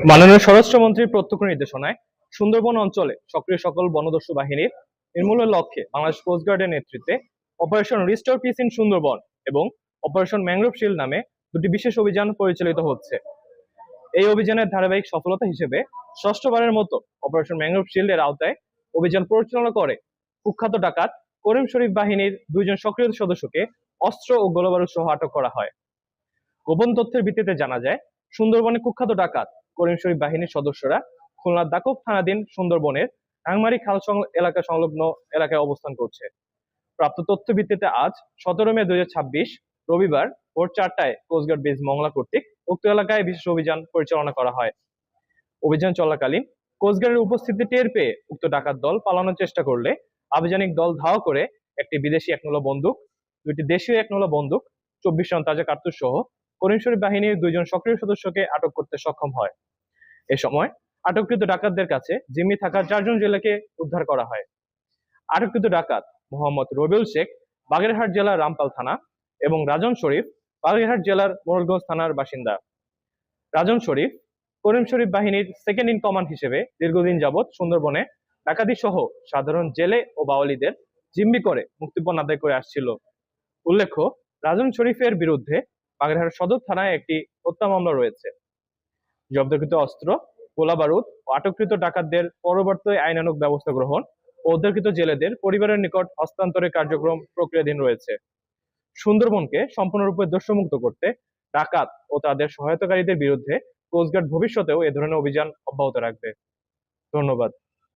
মাননীয় স্বরাষ্ট্রমন্ত্রীর প্রত্যক্ষ নির্দেশনায় সুন্দরবন অঞ্চলে সক্রিয় সকল বনদস্যু বাহিনীর নির্মূলের লক্ষ্যে বাংলাদেশ কোস্টগার্ডের নেতৃত্বে operation restore piece in Sundarban এবং অপারেশন ম্যানগ্রোভ শিল্ড নামে দুটি বিশেষ অভিযান পরিচালিত হচ্ছে। এই অভিযানের ধারাবাহিক সফলতা হিসেবে ষষ্ঠবারের মতো অপারেশন ম্যানগ্রোভ শিল্ড এর আওতায় অভিযান পরিচালনা করে কুখ্যাত ডাকাত করিম শরীফ বাহিনীর দুইজন সক্রিয় সদস্যকে অস্ত্র ও গোলাবারুদ সহ আটক করা হয়। গোপন তথ্যের ভিত্তিতে জানা যায়, সুন্দরবনে কুখ্যাত ডাকাত করিম শরীফ বাহিনীর সদস্যরা খুলনার দাকব থানাধীন সুন্দরবনের রাংমারি খাল এলাকা সংলগ্ন এলাকায় অবস্থান করছে। প্রাপ্ত তথ্য ভিত্তিতে আজ 17 মে 2026 রবিবার ভোর 4টায় কোস্টগার্ড বেস মংলা কর্তৃক উক্ত এলাকায় বিশেষ অভিযান পরিচালনা করা হয়। অভিযান চলাকালীন কোস্টগার্ডের উপস্থিতি টের পেয়ে উক্ত ডাকাত দল পালানোর চেষ্টা করলে আভিযানিক দল ধাওয়া করে একটি বিদেশি 1 বন্দুক, দুইটি দেশীয় 1 বন্দুক, 24 রাউন্ড তাজা কার্তুজ সহ করিম শরীফ বাহিনীর দুইজন সক্রিয় সদস্যকে আটক করতে সক্ষম হয়। এ সময় আটককৃত ডাকাতদের কাছে জিম্মি থাকা 4 জন জেলেকে উদ্ধার করা হয়। আটককৃত ডাকাত মোহাম্মদ রবিউল শেখ বাগেরহাট জেলার রামপাল থানা এবং রাজন শরীফ বাগেরহাট জেলার মোড়লগঞ্জ থানার বাসিন্দা। রাজন শরীফ করিম শরীফ বাহিনীর সেকেন্ড ইন কমান্ড হিসেবে দীর্ঘদিন যাবৎ সুন্দরবনে ডাকাতি সহ সাধারণ জেলে ও বাওয়ালিদের জিম্মি করে মুক্তিপণ আদায় করে আসছিল। উল্লেখ্য, রাজন শরীফের বিরুদ্ধে বাগেরহাট সদর থানায় একটি হত্যা মামলা রয়েছে। জব্দকৃত অস্ত্র, গোলাবারুদ ও আটককৃত ডাকাতদের পরবর্তী আইনানুগ ব্যবস্থা গ্রহণ ও উদ্ধারকৃত জেলেদের পরিবারের নিকট হস্তান্তরের কার্যক্রম প্রক্রিয়াধীন রয়েছে। সুন্দরবনকে সম্পূর্ণরূপে দোষমুক্ত করতে ডাকাত ও তাদের সহায়তাকারীদের বিরুদ্ধে কোস্টগার্ড ভবিষ্যতেও এ ধরনের অভিযান অব্যাহত রাখবে। ধন্যবাদ।